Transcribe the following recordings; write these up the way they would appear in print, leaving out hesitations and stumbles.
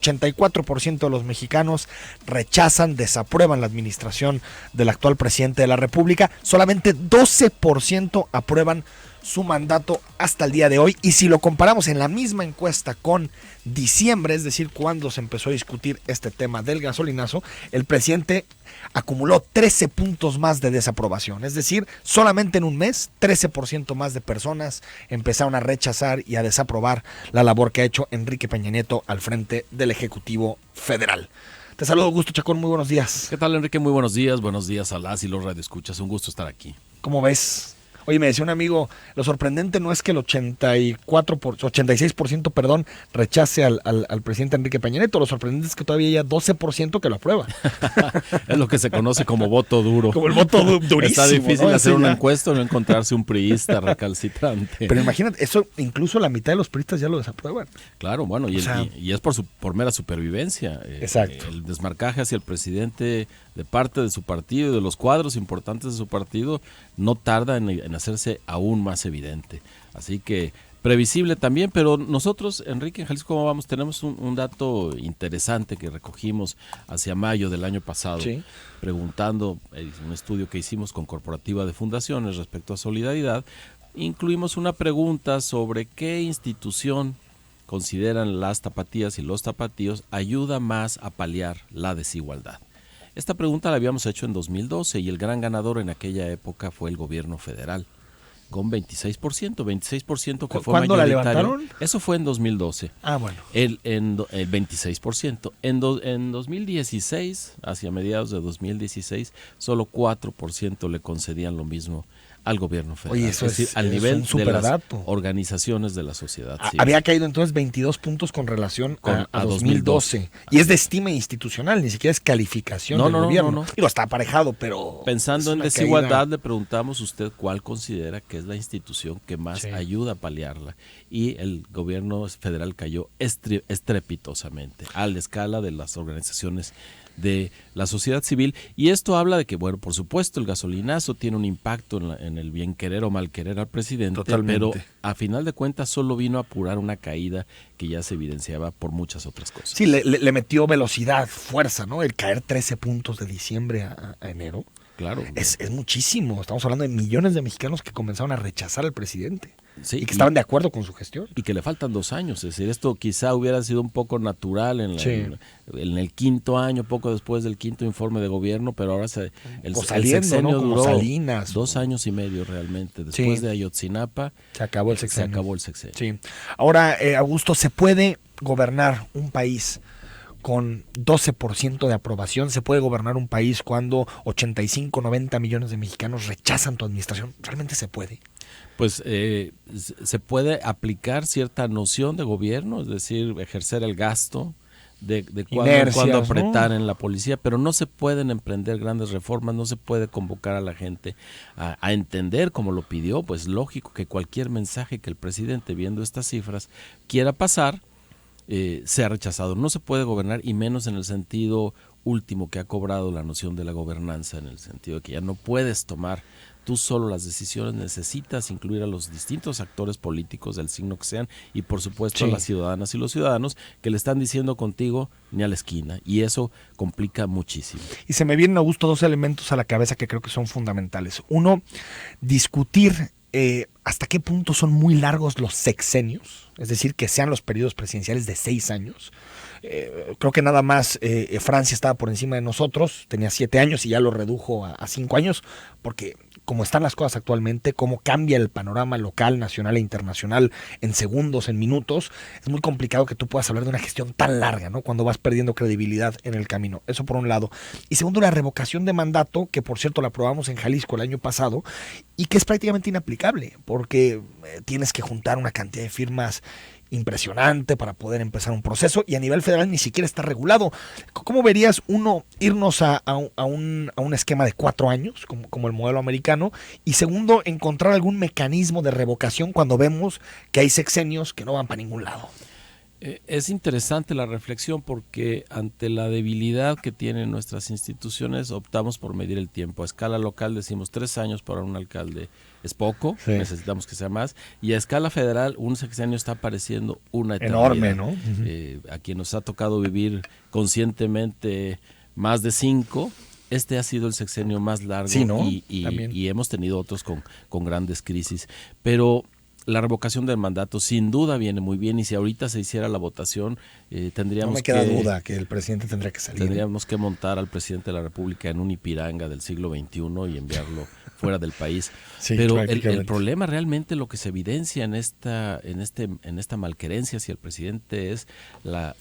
84% de los mexicanos rechazan, desaprueban la administración del actual presidente de la República. Solamente 12% aprueban su mandato hasta el día de hoy. Y si lo comparamos en la misma encuesta con diciembre, es decir, cuando se empezó a discutir este tema del gasolinazo, el presidente acumuló 13 puntos más de desaprobación. Es decir, solamente en un mes, 13% más de personas empezaron a rechazar y a desaprobar la labor que ha hecho Enrique Peña Nieto al frente del Ejecutivo Federal. Te saludo, Augusto Chacón, muy buenos días. ¿Qué tal, Enrique? Muy buenos días a las y los radioescuchas. Un gusto estar aquí. ¿Cómo ves? Oye, me decía un amigo, lo sorprendente no es que el 86% rechace al presidente Enrique Peña Nieto, lo sorprendente es que todavía hay 12% que lo aprueba. Es lo que se conoce como voto duro. Como el voto durísimo. Está difícil, ¿no?, hacer una encuesta o no encontrarse un priista recalcitrante. Pero imagínate, eso incluso la mitad de los priistas ya lo desaprueban. Claro, bueno, y es por mera supervivencia. Exacto. El desmarcaje hacia el presidente de parte de su partido y de los cuadros importantes de su partido no tarda en hacerse aún más evidente. Así que previsible también, pero nosotros, Enrique, en Jalisco, ¿cómo vamos? Tenemos un dato interesante que recogimos hacia mayo del año pasado, sí, preguntando, un estudio que hicimos con Corporativa de Fundaciones respecto a solidaridad. Incluimos una pregunta sobre qué institución consideran las tapatías y los tapatíos ayuda más a paliar la desigualdad. Esta pregunta la habíamos hecho en 2012 y el gran ganador en aquella época fue el gobierno federal, con 26% que fue ¿Cuándo mayoritario. la levantaron? Eso fue en 2012. Ah, bueno. El 26%. En 2016, hacia mediados de 2016, solo 4% le concedían lo mismo al gobierno federal. Oye, eso es decir, al nivel de las organizaciones de la sociedad civil. Había caído entonces 22 puntos con relación a 2012. Y es de estima institucional, ni siquiera es calificación del gobierno. No. Digo, está aparejado, pero... Pensando en desigualdad, le preguntamos a usted cuál considera que es la institución que más ayuda a paliarla. Y el gobierno federal cayó estrepitosamente a la escala de las organizaciones de la sociedad civil, y esto habla de que, bueno, por supuesto el gasolinazo tiene un impacto en el bien querer o mal querer al presidente. Totalmente. Pero a final de cuentas solo vino a apurar una caída que ya se evidenciaba por muchas otras cosas. Sí, le metió velocidad, fuerza, ¿no? El caer 13 puntos de diciembre a enero. Claro. Es muchísimo. Estamos hablando de millones de mexicanos que comenzaron a rechazar al presidente. Sí, y que estaban de acuerdo con su gestión. Y que le faltan 2 años. Es decir, esto quizá hubiera sido un poco natural en el quinto año, poco después del quinto informe de gobierno, pero ahora el sexenio, ¿no?, duró Salinas, 2 años y medio realmente. Después de Ayotzinapa se acabó el sexenio. Sí. Ahora, Augusto, ¿se puede gobernar un país con 12% de aprobación? ¿Se puede gobernar un país cuando 85, 90 millones de mexicanos rechazan tu administración? ¿Realmente se puede? Pues se puede aplicar cierta noción de gobierno, es decir, ejercer el gasto de cuando apretar, ¿no?, en la policía, pero no se pueden emprender grandes reformas, no se puede convocar a la gente a entender, como lo pidió, pues lógico que cualquier mensaje que el presidente, viendo estas cifras, quiera pasar, sea rechazado. No se puede gobernar, y menos en el sentido último que ha cobrado la noción de la gobernanza, en el sentido de que ya no puedes tomar tú solo las decisiones, necesitas incluir a los distintos actores políticos del signo que sean, y por supuesto a las ciudadanas y los ciudadanos que le están diciendo contigo ni a la esquina, y eso complica muchísimo. Y se me vienen, Augusto, 2 elementos a la cabeza que creo que son fundamentales. Uno, discutir hasta qué punto son muy largos los sexenios, es decir, que sean los periodos presidenciales de 6 años. Creo que nada más Francia estaba por encima de nosotros, tenía 7 años y ya lo redujo a 5 años, porque como están las cosas actualmente, cómo cambia el panorama local, nacional e internacional en segundos, en minutos, es muy complicado que tú puedas hablar de una gestión tan larga, ¿no?, cuando vas perdiendo credibilidad en el camino. Eso por un lado. Y segundo, la revocación de mandato, que por cierto la aprobamos en Jalisco el año pasado y que es prácticamente inaplicable, porque tienes que juntar una cantidad de firmas impresionante para poder empezar un proceso, y a nivel federal ni siquiera está regulado. ¿Cómo verías, uno, irnos a un esquema de 4 años, como el modelo americano, y segundo, encontrar algún mecanismo de revocación cuando vemos que hay sexenios que no van para ningún lado? Es interesante la reflexión porque ante la debilidad que tienen nuestras instituciones optamos por medir el tiempo. A escala local decimos 3 años para un alcalde es poco, sí. Necesitamos que sea más. Y a escala federal un sexenio está pareciendo una eternidad. Enorme, ¿no? A quien nos ha tocado vivir conscientemente más de 5, este ha sido el sexenio más largo, sí, ¿no? y hemos tenido otros con grandes crisis. Pero la revocación del mandato sin duda viene muy bien, y si ahorita se hiciera la votación tendríamos no me queda duda que el presidente tendría que salir. Tendríamos que montar al presidente de la República en un Ipiranga del siglo XXI y enviarlo fuera del país. Sí, pero el problema realmente, lo que se evidencia en esta malquerencia hacia el presidente es la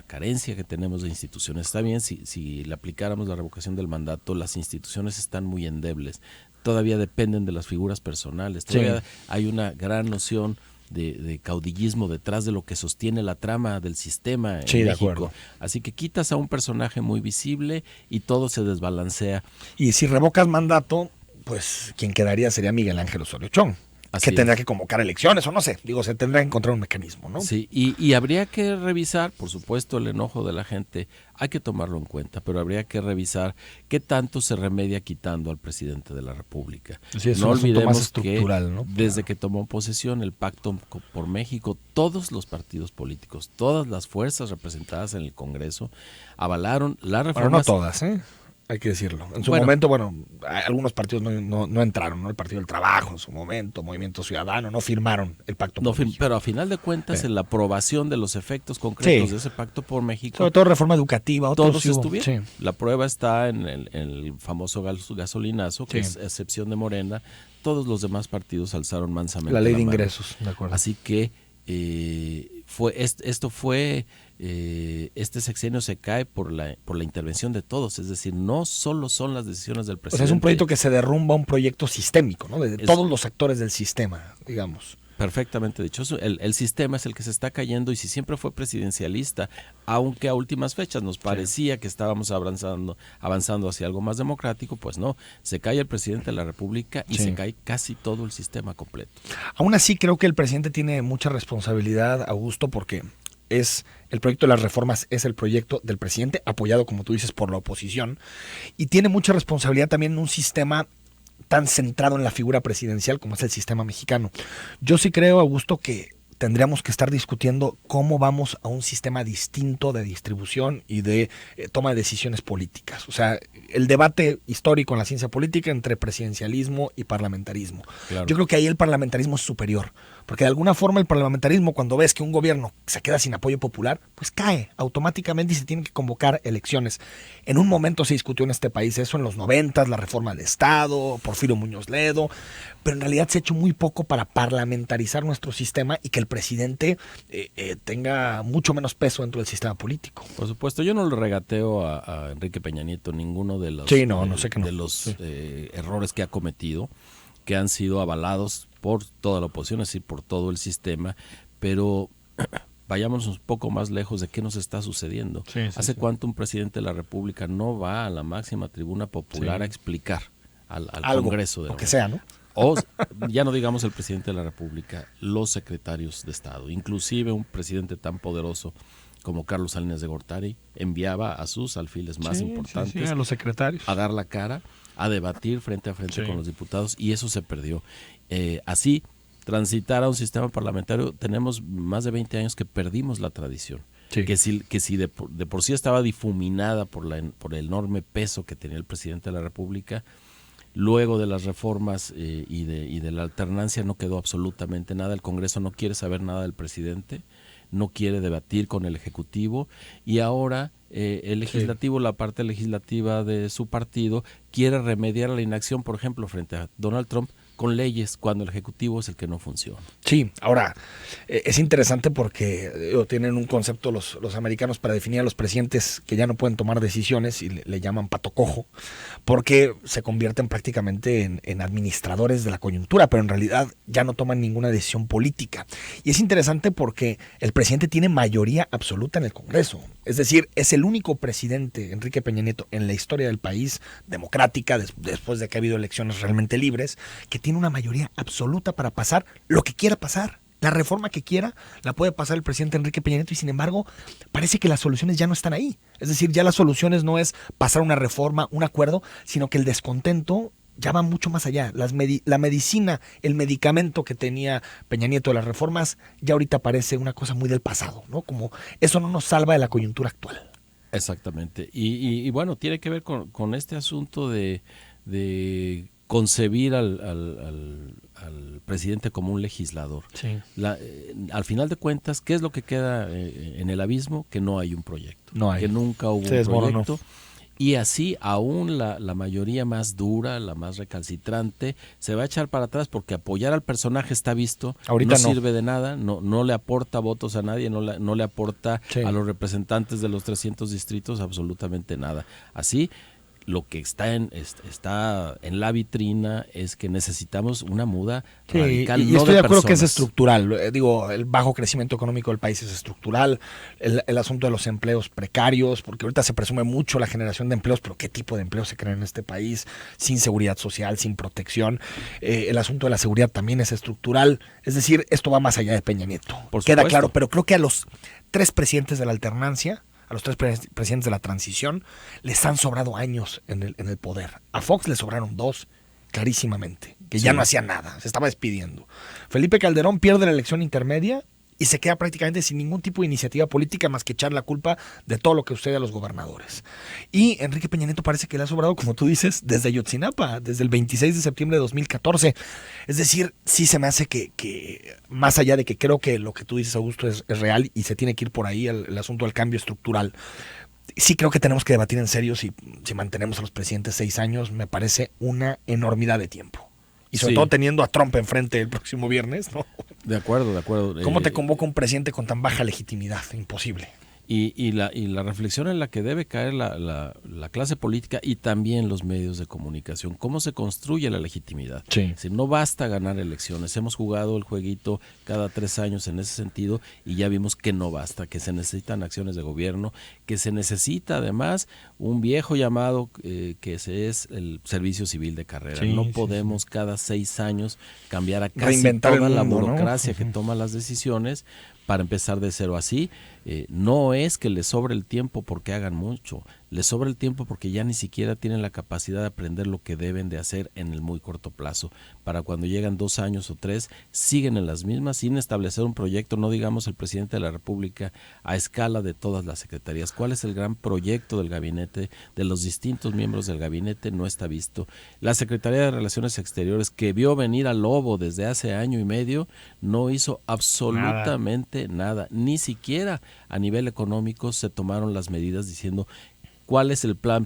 carencia que tenemos de instituciones. Está bien, si le aplicáramos la revocación del mandato, las instituciones están muy endebles. Todavía dependen de las figuras personales, todavía hay una gran noción de caudillismo detrás de lo que sostiene la trama del sistema en México. De acuerdo. Así que quitas a un personaje muy visible y todo se desbalancea. Y si revocas mandato, pues quien quedaría sería Miguel Ángel Osorio Chong, que tendrá que convocar elecciones o no sé, se tendrá que encontrar un mecanismo, ¿no? Sí, y habría que revisar, por supuesto, el enojo de la gente, hay que tomarlo en cuenta, pero habría que revisar qué tanto se remedia quitando al presidente de la República. Sí, no olvidemos más estructural, que desde que tomó posesión el Pacto por México, todos los partidos políticos, todas las fuerzas representadas en el Congreso avalaron la reforma. Pero no todas, hay que decirlo. En su momento, algunos partidos no entraron, ¿no? El Partido del Trabajo en su momento, Movimiento Ciudadano, no firmaron el Pacto por México. Pero a final de cuentas, en la aprobación de los efectos concretos de ese Pacto por México, sobre todo reforma educativa, todos estuvieron. Sí. La prueba está en el famoso gasolinazo, que es excepción de Morena. Todos los demás partidos alzaron mansamente la ley de ingresos, de acuerdo. Así que este sexenio se cae por la intervención de todos, es decir, no solo son las decisiones del presidente. O sea, es un proyecto que se derrumba, un proyecto sistémico, ¿no? De todos los actores del sistema, digamos. Perfectamente dicho. El sistema es el que se está cayendo, y si siempre fue presidencialista, aunque a últimas fechas nos parecía que estábamos avanzando hacia algo más democrático, pues no, se cae el presidente de la República y se cae casi todo el sistema completo. Aún así, creo que el presidente tiene mucha responsabilidad, Augusto, porque el proyecto de las reformas es el proyecto del presidente, apoyado, como tú dices, por la oposición, y tiene mucha responsabilidad también en un sistema tan centrado en la figura presidencial como es el sistema mexicano. Yo sí creo, Augusto, que tendríamos que estar discutiendo cómo vamos a un sistema distinto de distribución y de toma de decisiones políticas. O sea, el debate histórico en la ciencia política entre presidencialismo y parlamentarismo. Claro. Yo creo que ahí el parlamentarismo es superior, porque de alguna forma el parlamentarismo, cuando ves que un gobierno se queda sin apoyo popular, pues cae automáticamente y se tienen que convocar elecciones. En un momento se discutió en este país eso, en los 90, la reforma del Estado, Porfirio Muñoz Ledo, pero en realidad se ha hecho muy poco para parlamentarizar nuestro sistema y que el presidente tenga mucho menos peso dentro del sistema político. Por supuesto, yo no le regateo a Enrique Peña Nieto ninguno de los, errores que ha cometido, que han sido avalados por toda la oposición, es decir, por todo el sistema, pero vayámonos un poco más lejos de qué nos está sucediendo. ¿Hace cuánto un presidente de la República no va a la máxima tribuna popular a explicar al Congreso? Lo que sea, ¿no? O ya no digamos el presidente de la República, los secretarios de Estado, inclusive un presidente tan poderoso como Carlos Salinas de Gortari enviaba a sus alfiles más importantes a los secretarios a dar la cara, a debatir frente a frente con los diputados, y eso se perdió. Así, transitar a un sistema parlamentario, tenemos más de 20 años que perdimos la tradición. Que si de por sí estaba difuminada por el enorme peso que tenía el presidente de la República, luego de las reformas y de la alternancia no quedó absolutamente nada. El Congreso no quiere saber nada del presidente, no quiere debatir con el Ejecutivo, y ahora el Legislativo, la parte legislativa de su partido, quiere remediar la inacción, por ejemplo, frente a Donald Trump, con leyes, cuando el Ejecutivo es el que no funciona. Sí, ahora, es interesante porque tienen un concepto los americanos para definir a los presidentes que ya no pueden tomar decisiones, y le llaman pato cojo, porque se convierten prácticamente en administradores de la coyuntura, pero en realidad ya no toman ninguna decisión política. Y es interesante porque el presidente tiene mayoría absoluta en el Congreso. Es decir, es el único presidente, Enrique Peña Nieto, en la historia del país, democrática, después de que ha habido elecciones realmente libres, que tiene una mayoría absoluta para pasar lo que quiera pasar. La reforma que quiera la puede pasar el presidente Enrique Peña Nieto y sin embargo parece que las soluciones ya no están ahí. Es decir, ya las soluciones no es pasar una reforma, un acuerdo, sino que el descontento ya va mucho más allá. La medicina, el medicamento que tenía Peña Nieto de las reformas, ya ahorita parece una cosa muy del pasado, ¿no? Como eso no nos salva de la coyuntura actual. Exactamente. Y bueno, tiene que ver con este asunto de concebir al presidente como un legislador. Sí. Al final de cuentas, ¿qué es lo que queda en el abismo? Que no hay un proyecto. No hay. Que nunca hubo un proyecto. Y así aún la mayoría más dura, la más recalcitrante, se va a echar para atrás porque apoyar al personaje está visto, ahorita no sirve de nada, no le aporta votos a nadie, no le aporta a los representantes de los 300 distritos absolutamente nada. Así, lo que está en la vitrina es que necesitamos una muda radical. Y estoy de acuerdo que es estructural. El bajo crecimiento económico del país es estructural. El asunto de los empleos precarios, porque ahorita se presume mucho la generación de empleos, pero ¿qué tipo de empleos se crean en este país? Sin seguridad social, sin protección. El asunto de la seguridad también es estructural. Es decir, esto va más allá de Peña Nieto. Queda claro, pero creo que a los 3 presidentes de la alternancia, a los 3 presidentes de la transición, les han sobrado años en el poder. A Fox le sobraron 2, clarísimamente, que ya no hacía nada, se estaba despidiendo. Felipe Calderón pierde la elección intermedia y se queda prácticamente sin ningún tipo de iniciativa política más que echar la culpa de todo lo que sucede a los gobernadores. Y Enrique Peña Nieto parece que le ha sobrado, como tú dices, desde Ayotzinapa, desde el 26 de septiembre de 2014. Es decir, sí se me hace que más allá de que creo que lo que tú dices, Augusto, es real y se tiene que ir por ahí el asunto del cambio estructural. Sí creo que tenemos que debatir en serio si mantenemos a los presidentes 6 años. Me parece una enormidad de tiempo. Y sobre todo teniendo a Trump enfrente el próximo viernes, ¿no? De acuerdo. ¿Cómo te convoca un presidente con tan baja legitimidad? Imposible. Y la reflexión en la que debe caer la clase política y también los medios de comunicación. ¿Cómo se construye la legitimidad? Sí. Es decir, no basta ganar elecciones. Hemos jugado el jueguito cada 3 años en ese sentido y ya vimos que no basta, que se necesitan acciones de gobierno, que se necesita además un viejo llamado que es el servicio civil de carrera. No podemos cada 6 años cambiar a casi toda la burocracia que toma las decisiones para empezar de cero. Así, no es que les sobre el tiempo porque hagan mucho, les sobra el tiempo porque ya ni siquiera tienen la capacidad de aprender lo que deben de hacer en el muy corto plazo. Para cuando llegan 2 años o 3, siguen en las mismas sin establecer un proyecto, no digamos el presidente de la República, a escala de todas las secretarías. ¿Cuál es el gran proyecto del gabinete, de los distintos miembros del gabinete? No está visto. La Secretaría de Relaciones Exteriores, que vio venir al lobo desde hace año y medio, no hizo absolutamente nada. Ni siquiera a nivel económico se tomaron las medidas diciendo cuál es el plan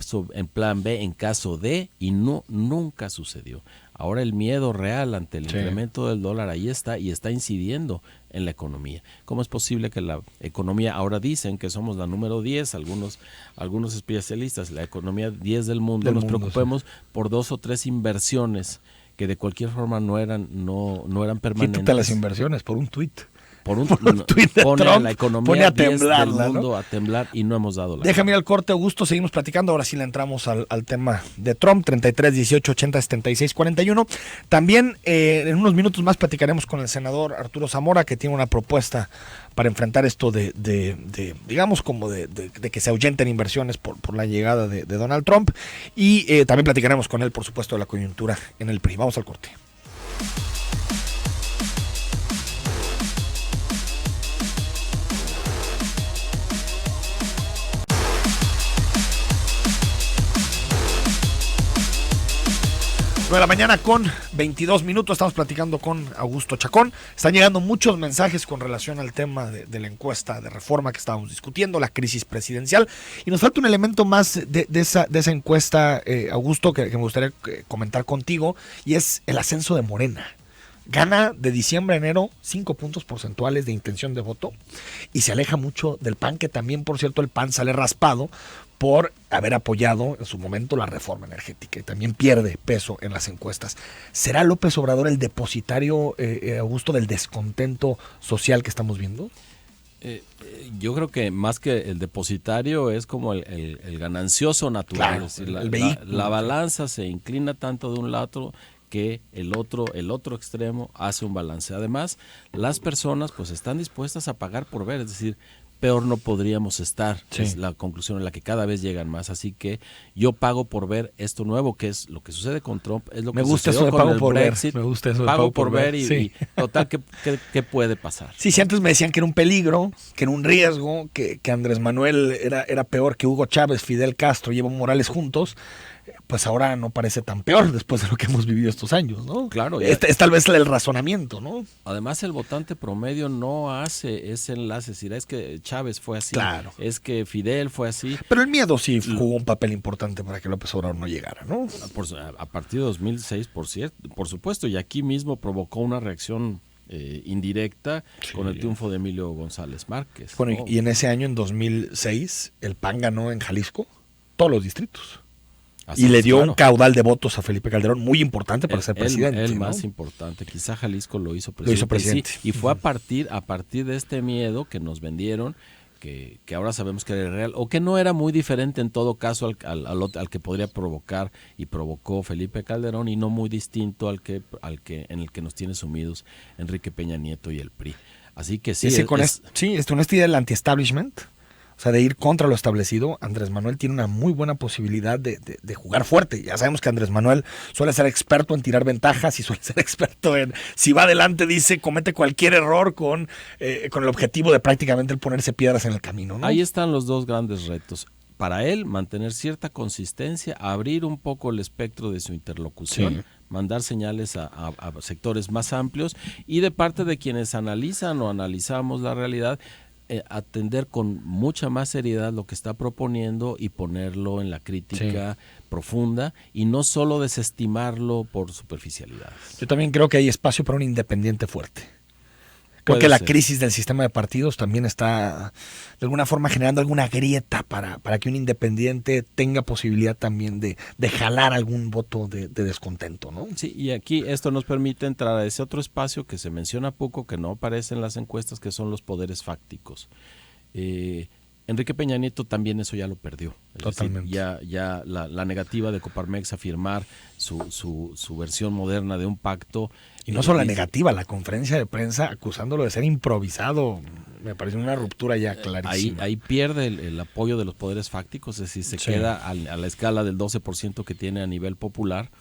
B en caso de, y nunca sucedió. Ahora el miedo real ante el incremento del dólar ahí está y está incidiendo en la economía. ¿Cómo es posible que la economía, ahora dicen que somos la número 10, algunos especialistas, la economía 10 del mundo, nos preocupemos por 2 o 3 inversiones que de cualquier forma no eran permanentes? Quítate las inversiones por un tuit. Por un tuit de pone Trump, a la economía a temblar, del mundo, ¿no? a temblar y no hemos dado la Déjame ir al corte, Augusto, seguimos platicando. Ahora sí le entramos al tema de Trump, 33, 18, 80, 76, 41. También en unos minutos más platicaremos con el senador Arturo Zamora, que tiene una propuesta para enfrentar esto de digamos, como de que se ahuyenten inversiones por la llegada de Donald Trump. Y también platicaremos con él, por supuesto, de la coyuntura en el PRI. Vamos al corte. De la mañana con 22 minutos, estamos platicando con Augusto Chacón. Están llegando muchos mensajes con relación al tema de la encuesta de reforma que estábamos discutiendo, la crisis presidencial, y nos falta un elemento más de esa encuesta, Augusto, que me gustaría comentar contigo, y es el ascenso de Morena. Gana de diciembre a enero 5 puntos porcentuales de intención de voto y se aleja mucho del PAN, que también, por cierto, el PAN sale raspado por haber apoyado en su momento la reforma energética y también pierde peso en las encuestas. ¿Será López Obrador el depositario, Augusto, del descontento social que estamos viendo? Yo creo que más que el depositario es como el ganancioso natural. Claro, es decir, el vehículo. La balanza se inclina tanto de un lado que el otro extremo hace un balance. Además, las personas pues están dispuestas a pagar por ver, es decir, peor no podríamos estar, sí. Es la conclusión en la que cada vez llegan más, así que yo pago por ver esto nuevo, que es lo que sucede con Trump, es lo que sucedió con el Brexit. Me gusta eso de pago por ver y, sí. y total, ¿qué puede pasar? Sí, si antes me decían que era un peligro, que era un riesgo, que Andrés Manuel era peor que Hugo Chávez, Fidel Castro y Evo Morales juntos, pues ahora no parece tan peor después de lo que hemos vivido estos años, ¿no? Claro. Es tal vez el razonamiento, ¿no? Además, el votante promedio no hace ese enlace, es decir, es que Chávez fue así, claro. Es que Fidel fue así. Pero el miedo sí jugó un papel importante para que López Obrador no llegara, ¿no? A partir de 2006, por supuesto, y aquí mismo provocó una reacción indirecta con el triunfo de Emilio González Márquez. Bueno, y en ese año, en 2006, el PAN ganó en Jalisco todos los distritos. Así y le dio un caudal de votos a Felipe Calderón muy importante para ser presidente. El ¿no? más importante. Quizá Jalisco lo hizo presidente. Sí, y fue a partir de este miedo que nos vendieron, que ahora sabemos que era real, o que no era muy diferente en todo caso al que podría provocar y provocó Felipe Calderón, y no muy distinto al que en el que nos tiene sumidos Enrique Peña Nieto y el PRI. Así que sí. Con esta idea del anti-establishment, o sea, de ir contra lo establecido, Andrés Manuel tiene una muy buena posibilidad de jugar fuerte. Ya sabemos que Andrés Manuel suele ser experto en tirar ventajas y suele ser experto en, si va adelante, dice, comete cualquier error con el objetivo de prácticamente el ponerse piedras en el camino, ¿no? Ahí están los dos grandes retos. Para él, mantener cierta consistencia, abrir un poco el espectro de su interlocución, sí. Mandar señales a sectores más amplios, y de parte de quienes analizan o analizamos la realidad, atender con mucha más seriedad lo que está proponiendo y ponerlo en la crítica profunda, y no solo desestimarlo por superficialidad. Yo también creo que hay espacio para un independiente fuerte. Creo que la crisis del sistema de partidos también está de alguna forma generando alguna grieta para que un independiente tenga posibilidad también de jalar algún voto de descontento, ¿no? Sí, y aquí esto nos permite entrar a ese otro espacio que se menciona poco, que no aparece en las encuestas, que son los poderes fácticos. Enrique Peña Nieto también eso ya lo perdió. Totalmente. Decir, ya la negativa de Coparmex a firmar su versión moderna de un pacto. Y no solo la negativa, la conferencia de prensa acusándolo de ser improvisado, me parece una ruptura ya clarísima. Ahí pierde el apoyo de los poderes fácticos, es decir, se queda a la escala del 12% que tiene a nivel popular.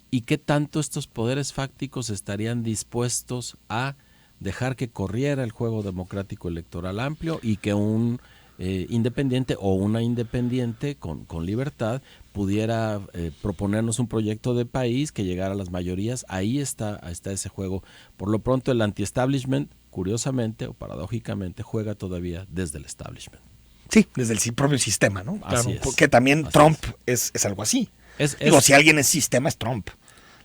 ¿Y qué tanto estos poderes fácticos estarían dispuestos a dejar que corriera el juego democrático electoral amplio y que un independiente o una independiente con libertad pudiera proponernos un proyecto de país que llegara a las mayorías? Ahí está ese juego. Por lo pronto, el anti-establishment, curiosamente o paradójicamente, juega todavía desde el establishment. Sí, desde el propio sistema, ¿no? Así claro, es. Porque también Trump es algo así. Si alguien es sistema, es Trump.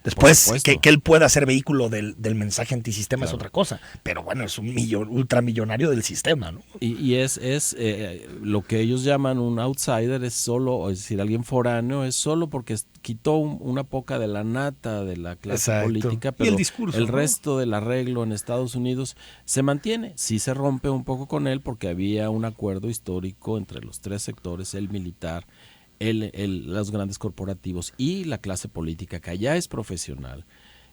Después, que él pueda ser vehículo del mensaje antisistema, claro, es otra cosa. Pero bueno, es un ultramillonario del sistema, ¿no? Y es lo que ellos llaman un outsider, es decir, alguien foráneo, es solo porque quitó una poca de la nata de la clase política, pero el resto del arreglo en Estados Unidos se mantiene. Sí se rompe un poco con él porque había un acuerdo histórico entre los tres sectores, el militar, los grandes corporativos y la clase política, que allá es profesional,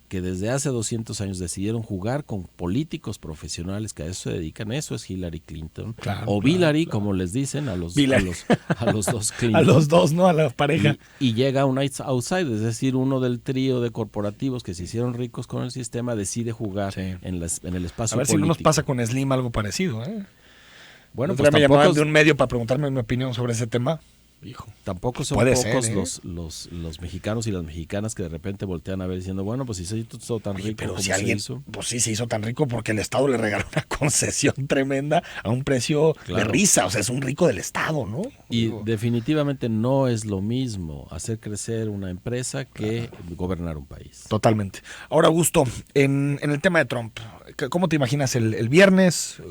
que desde hace 200 años decidieron jugar con políticos profesionales que a eso se dedican. Eso es Hillary Clinton, o Billary, como les dicen a los dos Clinton. A los dos, ¿no? A la pareja. Y llega un outsider, es decir, uno del trío de corporativos que se hicieron ricos con el sistema, decide jugar en el espacio político. A ver si no nos pasa con Slim algo parecido, ¿eh? Bueno, pues me llamaban de un medio para preguntarme mi opinión sobre ese tema. Hijo, tampoco son pocos los mexicanos y las mexicanas que de repente voltean a ver diciendo, bueno, pues si se hizo tan rico, pero como si alguien, se hizo. Pues sí, se hizo tan rico porque el Estado le regaló una concesión tremenda a un precio de risa. O sea, es un rico del Estado, ¿no? Y definitivamente no es lo mismo hacer crecer una empresa que gobernar un país. Totalmente. Ahora, Augusto, en el tema de Trump, ¿cómo te imaginas el viernes?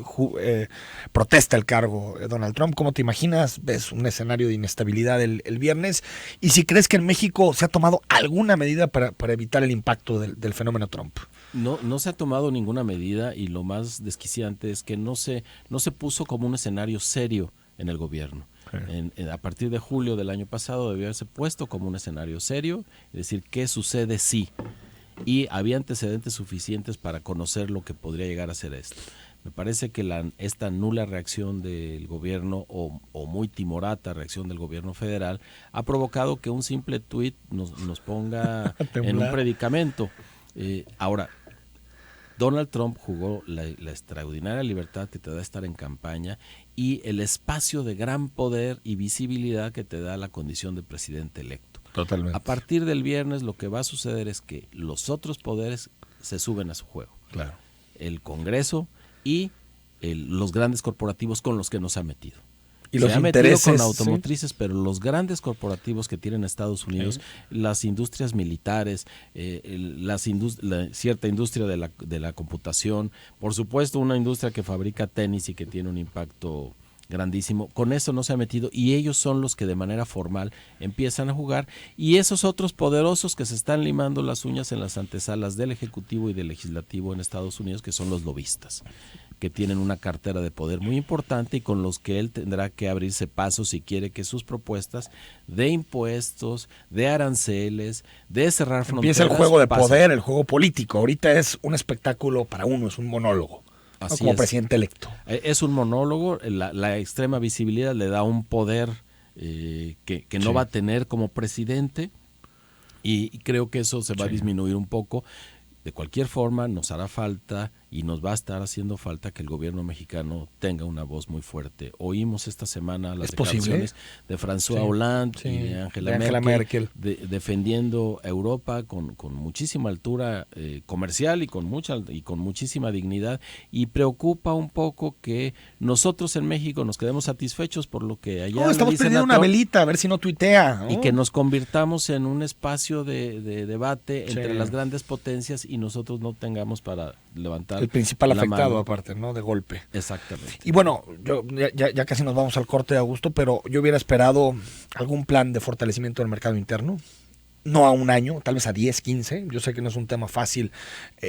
Protesta el cargo Donald Trump. ¿Cómo te imaginas? ¿Ves un escenario de inestabilidad el viernes? Y si crees que en México se ha tomado alguna medida para evitar el impacto del fenómeno Trump. No se ha tomado ninguna medida, y lo más desquiciante es que no se puso como un escenario serio en el gobierno. A partir de julio del año pasado debió haberse puesto como un escenario serio, es decir, ¿qué sucede si? y había antecedentes suficientes para conocer lo que podría llegar a ser esto. Me parece que esta nula reacción del gobierno o muy timorata reacción del gobierno federal ha provocado que un simple tuit nos ponga en un predicamento. Ahora, Donald Trump jugó la extraordinaria libertad que te da estar en campaña y el espacio de gran poder y visibilidad que te da la condición de presidente electo. Totalmente. A partir del viernes lo que va a suceder es que los otros poderes se suben a su juego. Claro. El Congreso y los grandes corporativos con los que nos ha metido. Y los se ha metido con intereses, automotrices, sí, pero los grandes corporativos que tienen Estados Unidos, sí, las industrias militares, cierta industria de la computación, por supuesto una industria que fabrica tenis y que tiene un impacto grandísimo, con eso no se ha metido y ellos son los que de manera formal empiezan a jugar y esos otros poderosos que se están limando las uñas en las antesalas del Ejecutivo y del Legislativo en Estados Unidos, que son los lobistas, que tienen una cartera de poder muy importante y con los que él tendrá que abrirse paso si quiere que sus propuestas de impuestos, de aranceles, de cerrar fronteras. Empieza el juego de poder, el juego político. Ahorita es un espectáculo para uno, es un monólogo. Así como es. Presidente electo. Es un monólogo, la extrema visibilidad le da un poder que no va a tener como presidente y creo que eso se va a disminuir un poco. De cualquier forma, nos hará falta y nos va a estar haciendo falta que el gobierno mexicano tenga una voz muy fuerte. Oímos esta semana las declaraciones de François Hollande y de Angela Merkel defendiendo a Europa con muchísima altura comercial y con muchísima dignidad, y preocupa un poco que nosotros en México nos quedemos satisfechos por lo que allá estamos prendiendo una velita a ver si no tuitea, ¿no? Y que nos convirtamos en un espacio de debate entre las grandes potencias y nosotros no tengamos para levantar el principal afectado mano. Aparte, ¿no? De golpe. Exactamente. Y bueno, ya casi nos vamos al corte de Augusto, pero yo hubiera esperado algún plan de fortalecimiento del mercado interno. No a un año, tal vez a 10, 15. Yo sé que no es un tema fácil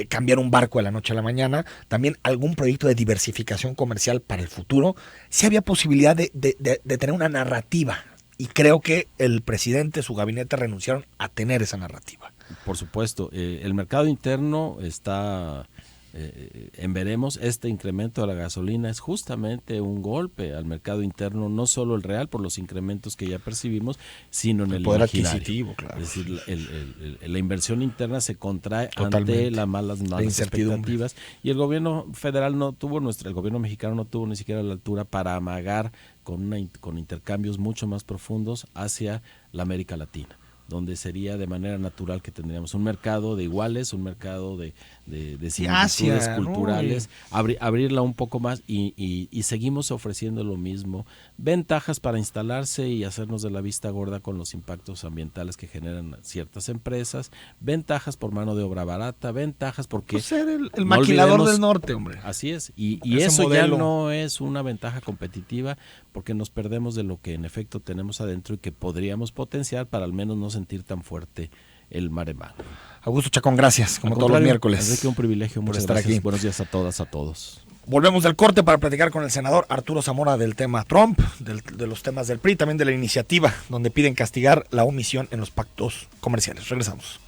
cambiar un barco de la noche a la mañana. También algún proyecto de diversificación comercial para el futuro. Sí había posibilidad de tener una narrativa. Y creo que el presidente, su gabinete renunciaron a tener esa narrativa. Por supuesto, el mercado interno está en veremos. Este incremento de la gasolina es justamente un golpe al mercado interno, no solo el real por los incrementos que ya percibimos, sino en el poder imaginario. Adquisitivo, claro. Es decir, la inversión interna se contrae ante las malas expectativas y el gobierno federal el gobierno mexicano no tuvo ni siquiera la altura para amagar con intercambios mucho más profundos hacia la América Latina, donde sería de manera natural que tendríamos un mercado de iguales, un mercado de similitudes culturales, ¿no? Abrirla un poco más y seguimos ofreciendo lo mismo, ventajas para instalarse y hacernos de la vista gorda con los impactos ambientales que generan ciertas empresas, ventajas por mano de obra barata, ventajas porque... Pues ser el maquilador del norte, hombre. Así es, y eso modelo ya no es una ventaja competitiva porque nos perdemos de lo que en efecto tenemos adentro y que podríamos potenciar para al menos no sentir tan fuerte el mare-magnum. Augusto Chacón, gracias, como todos los miércoles. Es un privilegio, muchas estar gracias. Aquí. Buenos días a todas, a todos. Volvemos del corte para platicar con el senador Arturo Zamora del tema Trump, de los temas del PRI, también de la iniciativa, donde piden castigar la omisión en los pactos comerciales. Regresamos.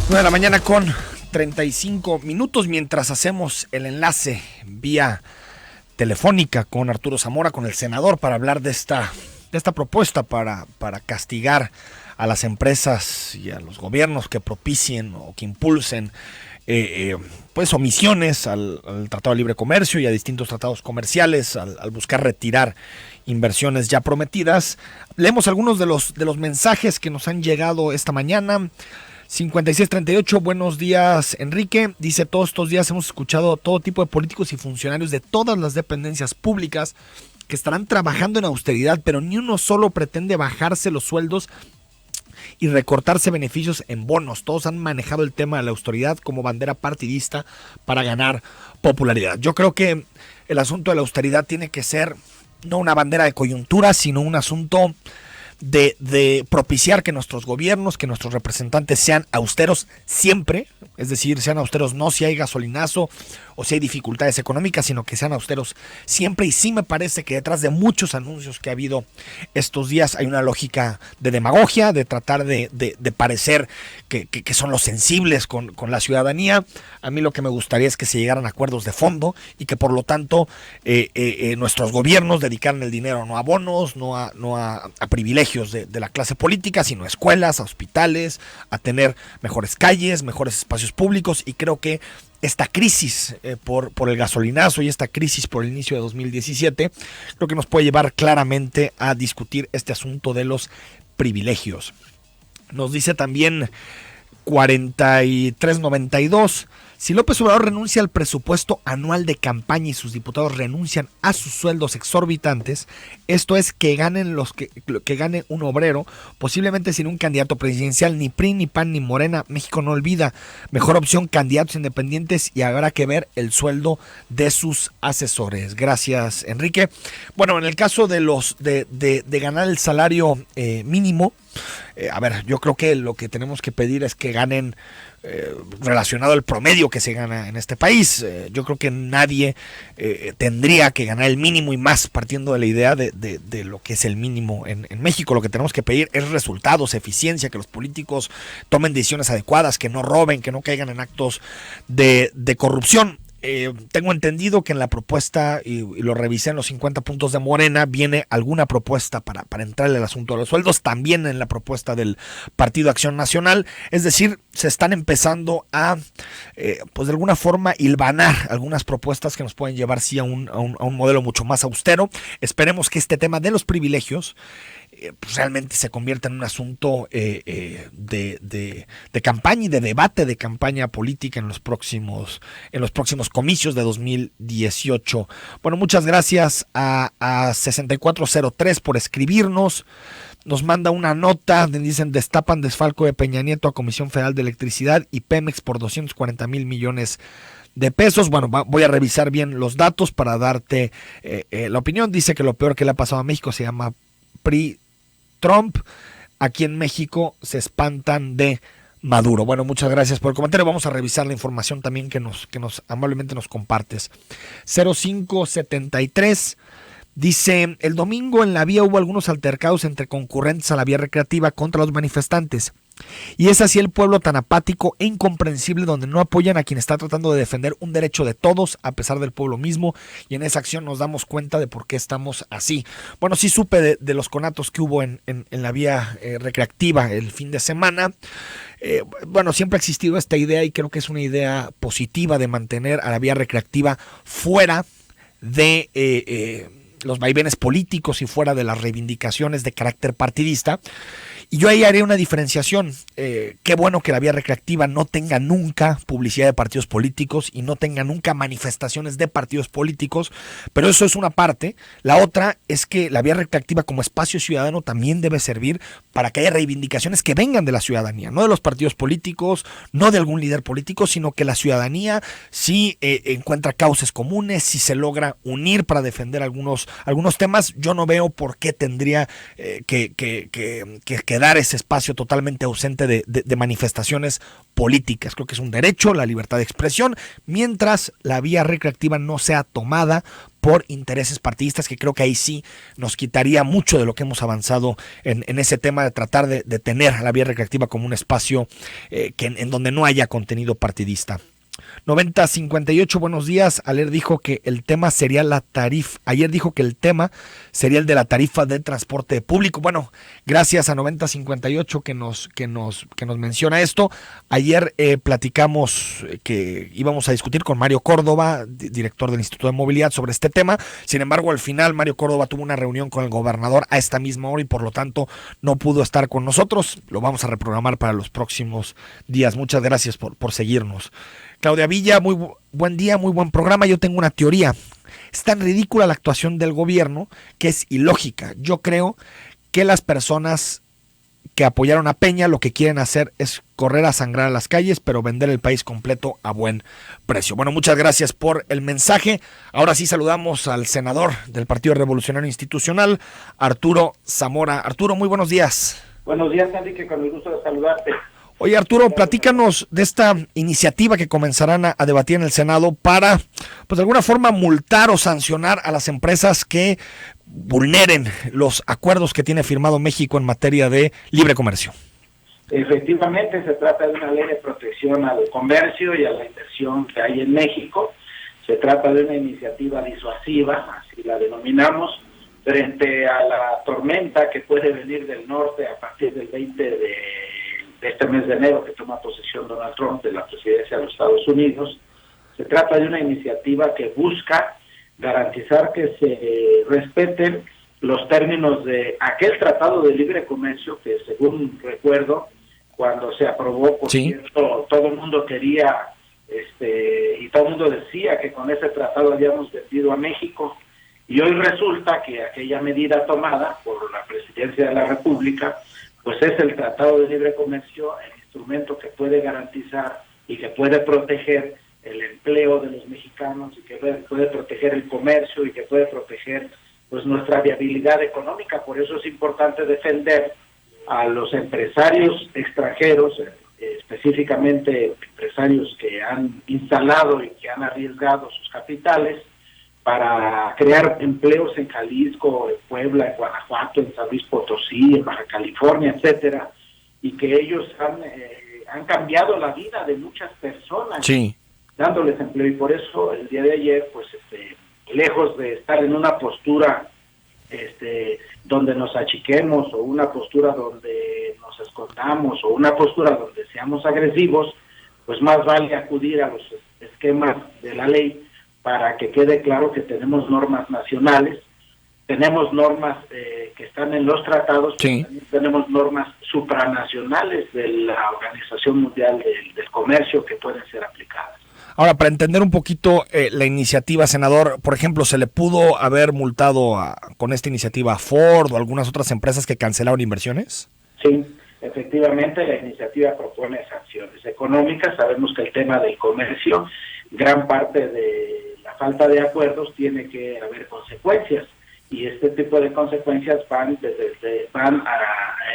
De la mañana con 35 minutos, mientras hacemos el enlace vía telefónica con Arturo Zamora, con el senador, para hablar de esta propuesta para castigar a las empresas y a los gobiernos que propicien o que impulsen pues omisiones al Tratado de Libre Comercio y a distintos tratados comerciales, al buscar retirar inversiones ya prometidas. Leemos algunos de los mensajes que nos han llegado esta mañana. 5638, buenos días Enrique, dice: todos estos días hemos escuchado a todo tipo de políticos y funcionarios de todas las dependencias públicas que estarán trabajando en austeridad, pero ni uno solo pretende bajarse los sueldos y recortarse beneficios en bonos. Todos han manejado el tema de la austeridad como bandera partidista para ganar popularidad. Yo creo que el asunto de la austeridad tiene que ser no una bandera de coyuntura, sino un asunto de propiciar que nuestros gobiernos, que nuestros representantes sean austeros siempre, es decir, sean austeros no si hay gasolinazo o si hay dificultades económicas, sino que sean austeros siempre. Y sí me parece que detrás de muchos anuncios que ha habido estos días hay una lógica de demagogia, de tratar de parecer que son los sensibles con la ciudadanía. A mí lo que me gustaría es que se llegaran a acuerdos de fondo y que por lo tanto nuestros gobiernos dedicaran el dinero no a bonos, no a privilegios de la clase política, sino a escuelas, a hospitales, a tener mejores calles, mejores espacios públicos. Y creo que esta crisis por el gasolinazo y esta crisis por el inicio de 2017 creo que nos puede llevar claramente a discutir este asunto de los privilegios. Nos dice también 4392: si López Obrador renuncia al presupuesto anual de campaña y sus diputados renuncian a sus sueldos exorbitantes, esto es que ganen que gane un obrero, posiblemente sin un candidato presidencial, ni PRI, ni PAN, ni Morena. México no olvida. Mejor opción, candidatos independientes, y habrá que ver el sueldo de sus asesores. Gracias, Enrique. Bueno, en el caso de de ganar el salario mínimo, a ver, yo creo que lo que tenemos que pedir es que ganen relacionado al promedio que se gana en este país. Yo creo que nadie tendría que ganar el mínimo, y más partiendo de la idea de lo que es el mínimo en México. Lo que tenemos que pedir es resultados, eficiencia, que los políticos tomen decisiones adecuadas, que no roben, que no caigan en actos de corrupción. Tengo entendido que en la propuesta, y lo revisé en los 50 puntos de Morena, viene alguna propuesta para entrarle al asunto de los sueldos, también en la propuesta del Partido Acción Nacional. Es decir, se están empezando a, pues de alguna forma, hilvanar algunas propuestas que nos pueden llevar sí a un modelo mucho más austero. Esperemos que este tema de los privilegios pues realmente se convierta en un asunto de campaña y de debate de campaña política en los próximos comicios de 2018. Bueno, muchas gracias a 6403 por escribirnos. Nos manda una nota donde dicen: destapan desfalco de Peña Nieto a Comisión Federal de Electricidad y Pemex por 240 mil millones de pesos. Bueno, voy a revisar bien los datos para darte la opinión. Dice que lo peor que le ha pasado a México se llama PRI Trump. Aquí en México se espantan de Maduro. Bueno, muchas gracias por el comentario. Vamos a revisar la información también que nos amablemente nos compartes. 0573 dice: el domingo en la vía hubo algunos altercados entre concurrentes a la vía recreativa contra los manifestantes. Y es así el pueblo tan apático e incomprensible, donde no apoyan a quien está tratando de defender un derecho de todos a pesar del pueblo mismo, y en esa acción nos damos cuenta de por qué estamos así. Bueno, sí supe de los conatos que hubo en la vía recreativa el fin de semana. Bueno, siempre ha existido esta idea, y creo que es una idea positiva, de mantener a la vía recreativa fuera de los vaivenes políticos y fuera de las reivindicaciones de carácter partidista. Y yo ahí haré una diferenciación. Qué bueno que la vía recreativa no tenga nunca publicidad de partidos políticos y no tenga nunca manifestaciones de partidos políticos, pero eso es una parte. La otra es que la vía recreativa como espacio ciudadano también debe servir para que haya reivindicaciones que vengan de la ciudadanía, no de los partidos políticos, no de algún líder político, sino que la ciudadanía sí encuentra cauces comunes, si se logra unir para defender algunos temas. Yo no veo por qué tendría que quedar ese espacio totalmente ausente de manifestaciones políticas. Creo que es un derecho, la libertad de expresión, mientras la vía recreativa no sea tomada por intereses partidistas, que creo que ahí sí nos quitaría mucho de lo que hemos avanzado en ese tema de tratar de tener a la vía recreativa como un espacio en donde no haya contenido partidista. 9058, buenos días. Ayer dijo que el tema sería la tarifa. Ayer dijo que el tema sería el de la tarifa de transporte público. Bueno, gracias a 9058 que nos menciona esto. Ayer platicamos que íbamos a discutir con Mario Córdoba, director del Instituto de Movilidad, sobre este tema. Sin embargo, al final Mario Córdoba tuvo una reunión con el gobernador a esta misma hora y por lo tanto no pudo estar con nosotros. Lo vamos a reprogramar para los próximos días. Muchas gracias por seguirnos. Claudia Villa, muy buen día, muy buen programa. Yo tengo una teoría. Es tan ridícula la actuación del gobierno que es ilógica. Yo creo que las personas que apoyaron a Peña lo que quieren hacer es correr a sangrar a las calles, pero vender el país completo a buen precio. Bueno, muchas gracias por el mensaje. Ahora sí saludamos al senador del Partido Revolucionario Institucional, Arturo Zamora. Arturo, muy buenos días. Buenos días, Enrique, con el gusto de saludarte. Oye, Arturo, platícanos de esta iniciativa que comenzarán a debatir en el Senado para, pues de alguna forma, multar o sancionar a las empresas que vulneren los acuerdos que tiene firmado México en materia de libre comercio. Efectivamente, se trata de una ley de protección al comercio y a la inversión que hay en México. Se trata de una iniciativa disuasiva, así la denominamos, frente a la tormenta que puede venir del norte a partir del 20 de este mes de enero, que toma posesión Donald Trump de la presidencia de los Estados Unidos. Se trata de una iniciativa que busca garantizar que se respeten los términos de aquel tratado de libre comercio que, según recuerdo, cuando se aprobó, por cierto, todo el mundo quería y todo el mundo decía que con ese tratado habíamos vendido a México, y hoy resulta que aquella medida tomada por la Presidencia de la República pues es el Tratado de Libre Comercio, el instrumento que puede garantizar y que puede proteger el empleo de los mexicanos, y que puede proteger el comercio, y que puede proteger pues nuestra viabilidad económica. Por eso es importante defender a los empresarios extranjeros, específicamente empresarios que han instalado y que han arriesgado sus capitales para crear empleos en Jalisco, en Puebla, en Guanajuato, en San Luis Potosí, en Baja California, etcétera, y que ellos han cambiado la vida de muchas personas, dándoles empleo. Y por eso el día de ayer, pues lejos de estar en una postura donde nos achiquemos, o una postura donde nos escondamos, o una postura donde seamos agresivos, pues más vale acudir a los esquemas de la ley para que quede claro que tenemos normas nacionales, tenemos normas que están en los tratados, pero también tenemos normas supranacionales de la Organización Mundial del Comercio que pueden ser aplicadas. Ahora, para entender un poquito la iniciativa, senador, por ejemplo, ¿se le pudo haber multado con esta iniciativa a Ford o algunas otras empresas que cancelaron inversiones? Sí, efectivamente, la iniciativa propone sanciones económicas. Sabemos que el tema del comercio, gran parte de la falta de acuerdos tiene que haber consecuencias, y este tipo de consecuencias van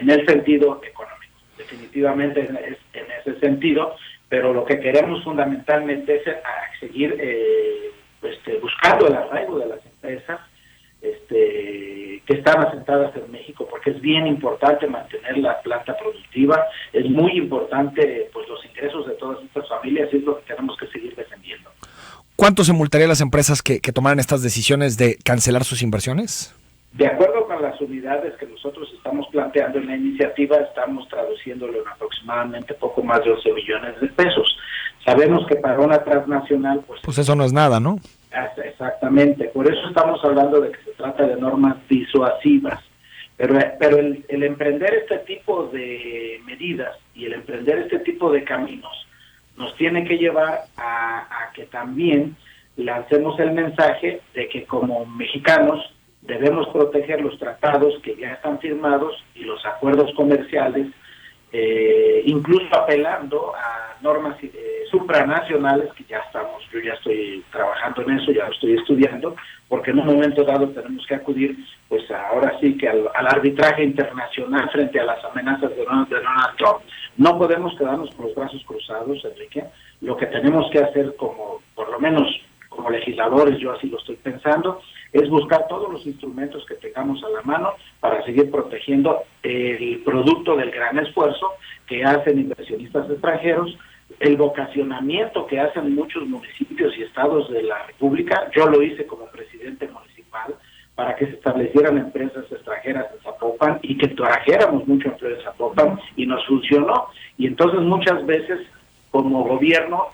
en el sentido económico. Definitivamente es en ese sentido, pero lo que queremos fundamentalmente es seguir buscando el arraigo de las empresas que están asentadas en México, porque es bien importante mantener la planta productiva, es muy importante pues los ingresos de todas estas familias, y es lo que tenemos que seguir defendiendo. ¿Cuánto se multaría a las empresas que tomaran estas decisiones de cancelar sus inversiones? De acuerdo con las unidades que nosotros estamos planteando en la iniciativa, estamos traduciéndolo en aproximadamente poco más de 11 millones de pesos. Sabemos que para una transnacional, pues eso no es nada, ¿no? Exactamente, por eso estamos hablando de que se trata de normas disuasivas. Pero el emprender este tipo de medidas y el emprender este tipo de caminos nos tiene que llevar a que también lancemos el mensaje de que como mexicanos debemos proteger los tratados que ya están firmados y los acuerdos comerciales, incluso apelando a normas supranacionales que yo ya estoy trabajando en eso, ya lo estoy estudiando, porque en un momento dado tenemos que acudir, pues ahora sí que al arbitraje internacional frente a las amenazas de Donald Trump. No podemos quedarnos con los brazos cruzados, Enrique. Lo que tenemos que hacer por lo menos como legisladores, yo así lo estoy pensando, es buscar todos los instrumentos que tengamos a la mano para seguir protegiendo el producto del gran esfuerzo que hacen inversionistas extranjeros, el vocacionamiento que hacen muchos municipios y estados de la República. Yo lo hice como presidente municipal para que se establecieran empresas extranjeras en Zapopan y que trajéramos mucho empleo en Zapopan, y nos funcionó. Y entonces muchas veces como gobierno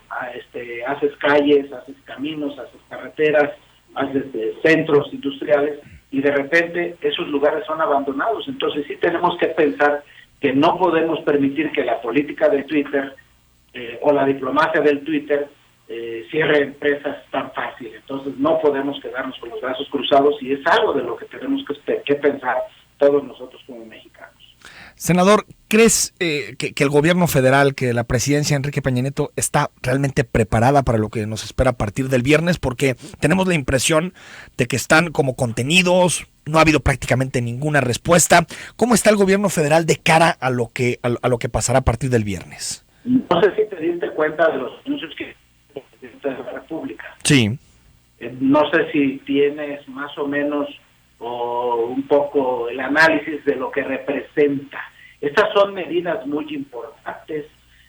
haces calles, haces caminos, haces carreteras, haces centros industriales, y de repente esos lugares son abandonados. Entonces sí tenemos que pensar que no podemos permitir que la política de Twitter o la diplomacia del Twitter cierre empresas tan fácil. Entonces no podemos quedarnos con los brazos cruzados, y es algo de lo que tenemos que pensar todos nosotros como mexicanos. Senador, ¿crees que el gobierno federal, que la presidencia de Enrique Peña Nieto está realmente preparada para lo que nos espera a partir del viernes? Porque tenemos la impresión de que están como contenidos, no ha habido prácticamente ninguna respuesta. ¿Cómo está el gobierno federal de cara a lo que pasará a partir del viernes? No sé si te diste cuenta de los anuncios que hizo el presidente de la República. Sí. No sé si tienes más o menos o un poco el análisis de lo que representa. Estas son medidas muy importantes.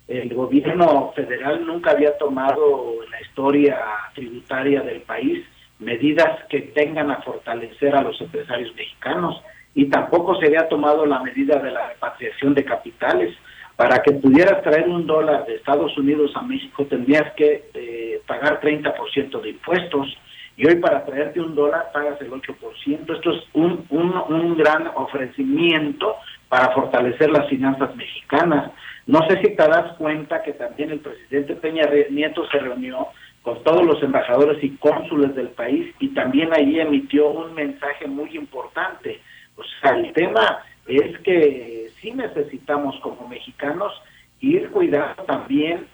El gobierno federal nunca había tomado en la historia tributaria del país medidas que tengan a fortalecer a los empresarios mexicanos, y tampoco se había tomado la medida de la repatriación de capitales. Para que pudieras traer $1 de Estados Unidos a México tendrías que pagar 30% de impuestos, y hoy para traerte $1 pagas el 8%. Esto es un gran ofrecimiento para fortalecer las finanzas mexicanas. No sé si te das cuenta que también el presidente Peña Nieto se reunió con todos los embajadores y cónsules del país, y también ahí emitió un mensaje muy importante. O sea, el tema es que sí necesitamos como mexicanos ir cuidando también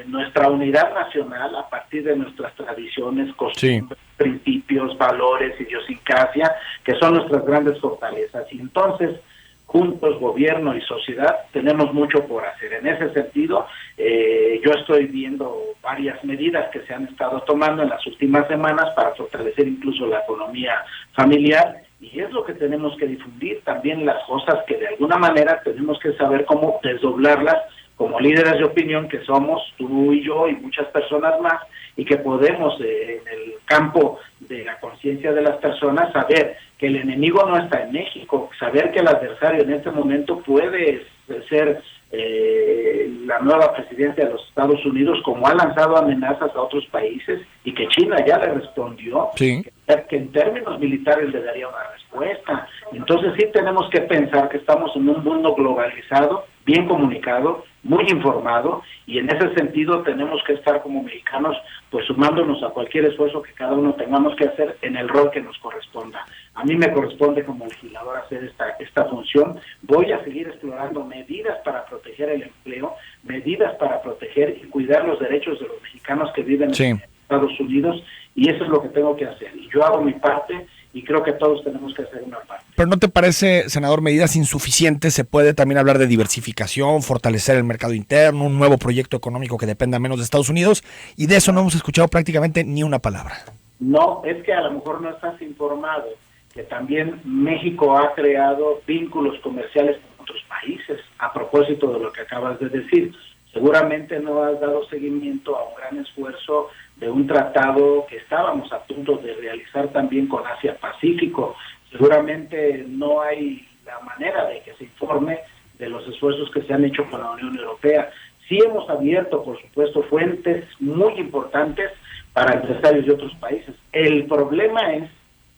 nuestra unidad nacional a partir de nuestras tradiciones, costumbres, principios, valores, idiosincrasia, que son nuestras grandes fortalezas. Y entonces, juntos, gobierno y sociedad, tenemos mucho por hacer. En ese sentido, yo estoy viendo varias medidas que se han estado tomando en las últimas semanas para fortalecer incluso la economía familiar, y es lo que tenemos que difundir, también las cosas que de alguna manera tenemos que saber cómo desdoblarlas como líderes de opinión que somos, tú y yo y muchas personas más, y que podemos en el campo de la conciencia de las personas saber que el enemigo no está en México, saber que el adversario en este momento puede ser la nueva presidencia de los Estados Unidos, como ha lanzado amenazas a otros países, y que China ya le respondió, que en términos militares le daría una respuesta. Entonces sí tenemos que pensar que estamos en un mundo globalizado, bien comunicado, muy informado, y en ese sentido tenemos que estar como mexicanos pues sumándonos a cualquier esfuerzo que cada uno tengamos que hacer en el rol que nos corresponda. A mí me corresponde como legislador hacer esta función. Voy a seguir explorando medidas para proteger el empleo, medidas para proteger y cuidar los derechos de los mexicanos que viven en Estados Unidos, y eso es lo que tengo que hacer. Y yo hago mi parte, y creo que todos tenemos que hacer una parte. ¿Pero no te parece, senador, medidas insuficientes? Se puede también hablar de diversificación, fortalecer el mercado interno, un nuevo proyecto económico que dependa menos de Estados Unidos, y de eso no hemos escuchado prácticamente ni una palabra. No, es que a lo mejor no estás informado que también México ha creado vínculos comerciales con otros países, a propósito de lo que acabas de decir. Seguramente no has dado seguimiento a un gran esfuerzo de un tratado que estábamos a punto de realizar también con Asia-Pacífico. Seguramente no hay la manera de que se informe de los esfuerzos que se han hecho con la Unión Europea. Sí hemos abierto, por supuesto, fuentes muy importantes para empresarios de otros países. El problema es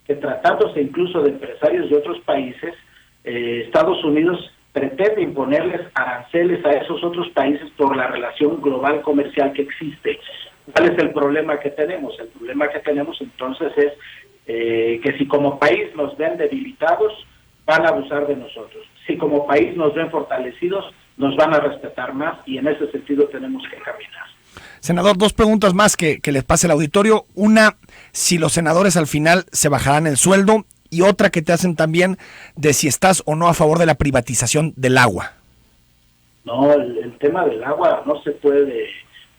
que, tratándose incluso de empresarios de otros países, Estados Unidos pretende imponerles aranceles a esos otros países por la relación global comercial que existe. ¿Cuál es el problema que tenemos? El problema que tenemos entonces es que si como país nos ven debilitados, van a abusar de nosotros. Si como país nos ven fortalecidos, nos van a respetar más, y en ese sentido tenemos que caminar. Senador, dos preguntas más que les pase al auditorio. Una, si los senadores al final se bajarán el sueldo, y otra que te hacen también de si estás o no a favor de la privatización del agua. No, el tema del agua no se puede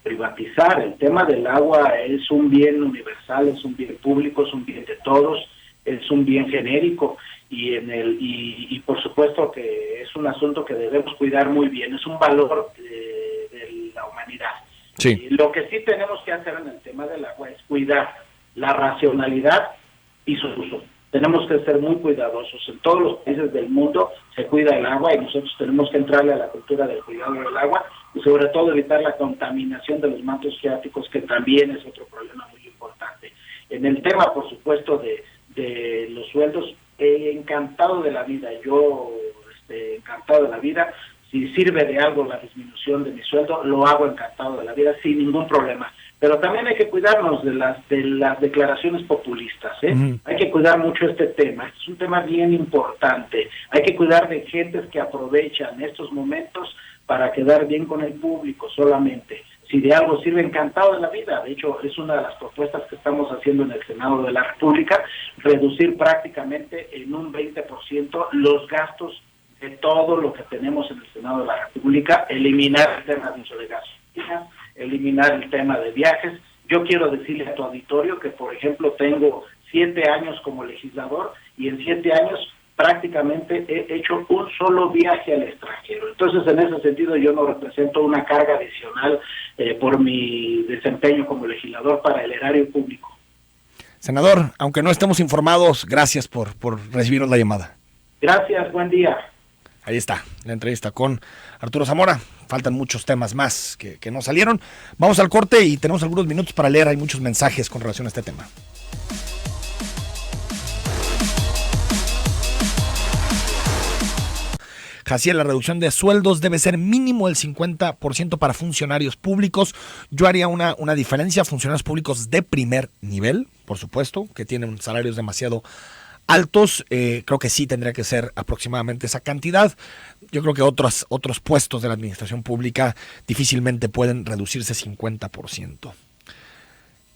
privatizar. El tema del agua es un bien universal, es un bien público, es un bien de todos, es un bien genérico, y por supuesto que es un asunto que debemos cuidar muy bien, es un valor de la humanidad. Sí. Y lo que sí tenemos que hacer en el tema del agua es cuidar la racionalidad y su uso. Tenemos que ser muy cuidadosos. En todos los países del mundo se cuida el agua, y nosotros tenemos que entrarle a la cultura del cuidado del agua, y sobre todo evitar la contaminación de los mantos freáticos, que también es otro problema muy importante. En el tema, por supuesto, de los sueldos, encantado de la vida. Yo encantado de la vida. Si sirve de algo la disminución de mi sueldo, lo hago encantado de la vida, sin ningún problema. pero también hay que cuidarnos de las declaraciones populistas, ¿eh? Hay que cuidar mucho este tema. Este es un tema bien importante. Hay que cuidar de gentes que aprovechan estos momentos para quedar bien con el público solamente. Si de algo sirve, encantado de la vida. De hecho, es una de las propuestas que estamos haciendo en el Senado de la República, reducir prácticamente en un 20% los gastos de todo lo que tenemos en el Senado de la República, eliminar el tema de uso de gasolina, eliminar el tema de viajes. Yo quiero decirle a tu auditorio que, por ejemplo, tengo 7 años como legislador y en 7 años prácticamente he hecho un solo viaje al extranjero. Entonces, en ese sentido, yo no represento una carga adicional por mi desempeño como legislador para el erario público. Senador, aunque no estemos informados, gracias por recibirnos la llamada. Gracias, buen día. Ahí está, la entrevista con Arturo Zamora. Faltan muchos temas más que no salieron. Vamos al corte y tenemos algunos minutos para leer. Hay muchos mensajes con relación a este tema. Jaciel, la reducción de sueldos debe ser mínimo el 50% para funcionarios públicos. Yo haría una diferencia. Funcionarios públicos de primer nivel, por supuesto, que tienen salarios demasiado altos, creo que sí tendría que ser aproximadamente esa cantidad. Yo creo que otros puestos de la administración pública difícilmente pueden reducirse 50%.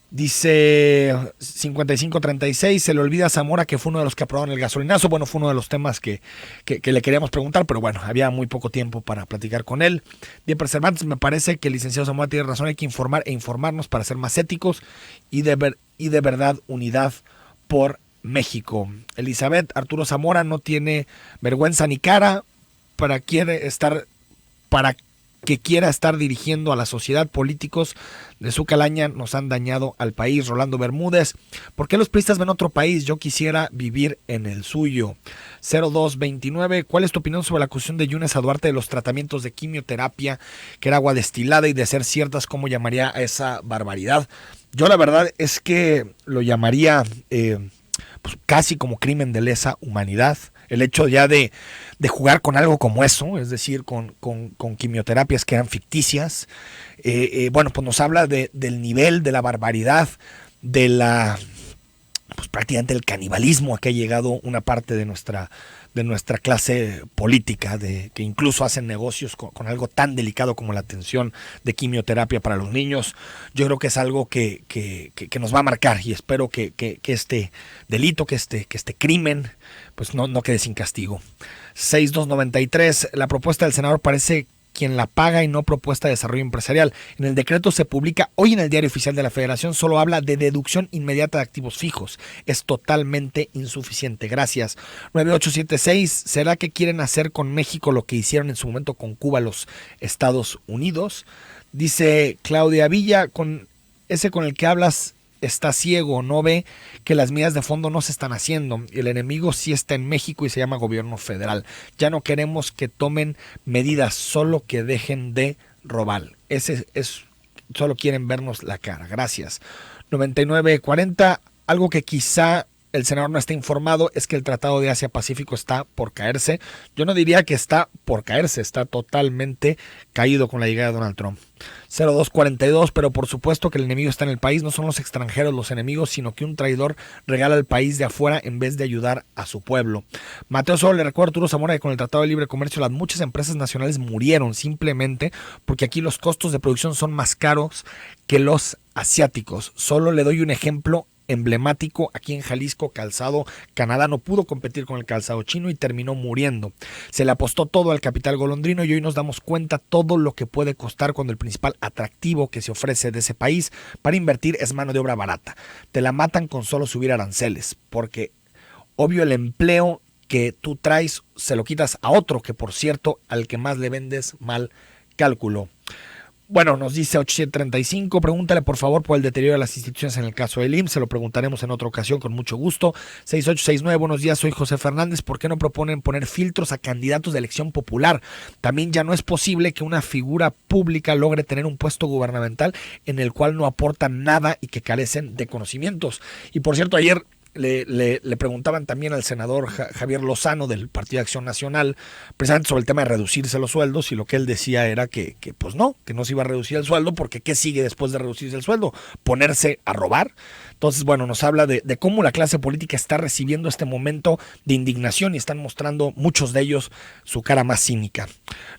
Dice 5536, se le olvida a Zamora que fue uno de los que aprobaron el gasolinazo. Bueno, fue uno de los temas que le queríamos preguntar, pero bueno, había muy poco tiempo para platicar con él. Dieper Cervantes, me parece que el licenciado Zamora tiene razón, hay que informar e informarnos para ser más éticos y de verdad unidad por México. Elizabeth, Arturo Zamora no tiene vergüenza ni cara para que quiera estar dirigiendo a la sociedad. Políticos de su calaña nos han dañado al país. Rolando Bermúdez, ¿por qué los priistas ven otro país? Yo quisiera vivir en el suyo. 0229, ¿cuál es tu opinión sobre la acusación de Yunes a Duarte de los tratamientos de quimioterapia, que era agua destilada, y de ser ciertas, cómo llamaría a esa barbaridad? Yo la verdad es que lo llamaría pues casi como crimen de lesa humanidad. El hecho ya de jugar con algo como eso, es decir, con quimioterapias que eran ficticias, bueno, pues nos habla del nivel, de la barbaridad, de la, pues prácticamente el canibalismo a que ha llegado una parte de nuestra clase política, que incluso hacen negocios con algo tan delicado como la atención de quimioterapia para los niños. Yo creo que es algo que nos va a marcar, y espero que este delito, que este crimen, pues no quede sin castigo. 6293, la propuesta del senador parece quien la paga y no propuesta de desarrollo empresarial. En el decreto se publica hoy en el Diario Oficial de la Federación, solo habla de deducción inmediata de activos fijos. Es totalmente insuficiente. Gracias. 9876, ¿será que quieren hacer con México lo que hicieron en su momento con Cuba los Estados Unidos? Dice Claudia Villa, con el que hablas está ciego, no ve que las medidas de fondo no se están haciendo. El enemigo sí está en México y se llama gobierno federal. Ya no queremos que tomen medidas, solo que dejen de robar. Solo quieren vernos la cara. Gracias. 9940, algo que quizá el senador no está informado es que el Tratado de Asia-Pacífico está por caerse. Yo no diría que está por caerse, está totalmente caído con la llegada de Donald Trump. 0242, pero por supuesto que el enemigo está en el país, no son los extranjeros los enemigos, sino que un traidor regala al país de afuera en vez de ayudar a su pueblo. Mateo Solo le recuerda a Arturo Zamora que con el Tratado de Libre Comercio las muchas empresas nacionales murieron simplemente porque aquí los costos de producción son más caros que los asiáticos. Solo le doy un ejemplo emblemático. Aquí en Jalisco, Calzado Canadá no pudo competir con el calzado chino y terminó muriendo. Se le apostó todo al capital golondrino y hoy nos damos cuenta todo lo que puede costar cuando el principal atractivo que se ofrece de ese país para invertir es mano de obra barata. Te la matan con solo subir aranceles, porque obvio el empleo que tú traes se lo quitas a otro, que por cierto al que más le vendes mal cálculo. Bueno, nos dice 8735, pregúntale por favor por el deterioro de las instituciones en el caso del IMSS, se lo preguntaremos en otra ocasión con mucho gusto. 6869, buenos días, soy José Fernández, ¿por qué no proponen poner filtros a candidatos de elección popular? También ya no es posible que una figura pública logre tener un puesto gubernamental en el cual no aportan nada y que carecen de conocimientos. Y por cierto, ayer le preguntaban también al senador Javier Lozano del Partido de Acción Nacional, precisamente sobre el tema de reducirse los sueldos, y lo que él decía era que pues no, que no se iba a reducir el sueldo, porque ¿qué sigue después de reducirse el sueldo? ¿Ponerse a robar? Entonces, bueno, nos habla de cómo la clase política está recibiendo este momento de indignación y están mostrando muchos de ellos su cara más cínica.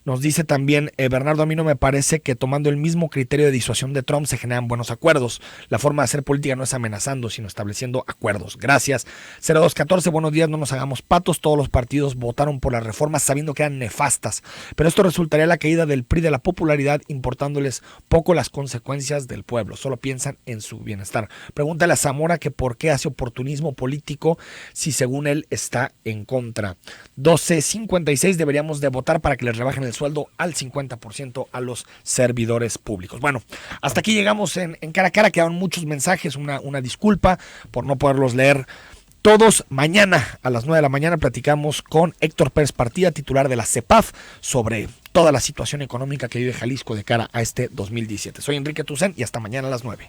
Nos dice también, Bernardo, a mí no me parece que tomando el mismo criterio de disuasión de Trump se generan buenos acuerdos. La forma de hacer política no es amenazando, sino estableciendo acuerdos. Gracias. 0214, buenos días, no nos hagamos patos. Todos los partidos votaron por las reformas sabiendo que eran nefastas, pero esto resultaría la caída del PRI de la popularidad, importándoles poco las consecuencias del pueblo. Solo piensan en su bienestar. Pregúntale a Zamora que por qué hace oportunismo político si según él está en contra. 1256, deberíamos de votar para que les rebajen el sueldo al 50% a los servidores públicos. Bueno, hasta aquí llegamos en Cara a Cara. Quedaron muchos mensajes, una disculpa por no poderlos leer todos. Mañana a las 9 de la mañana platicamos con Héctor Pérez Partida, titular de la CEPAF, sobre toda la situación económica que vive Jalisco de cara a este 2017. Soy Enrique Tucen y hasta mañana a las 9.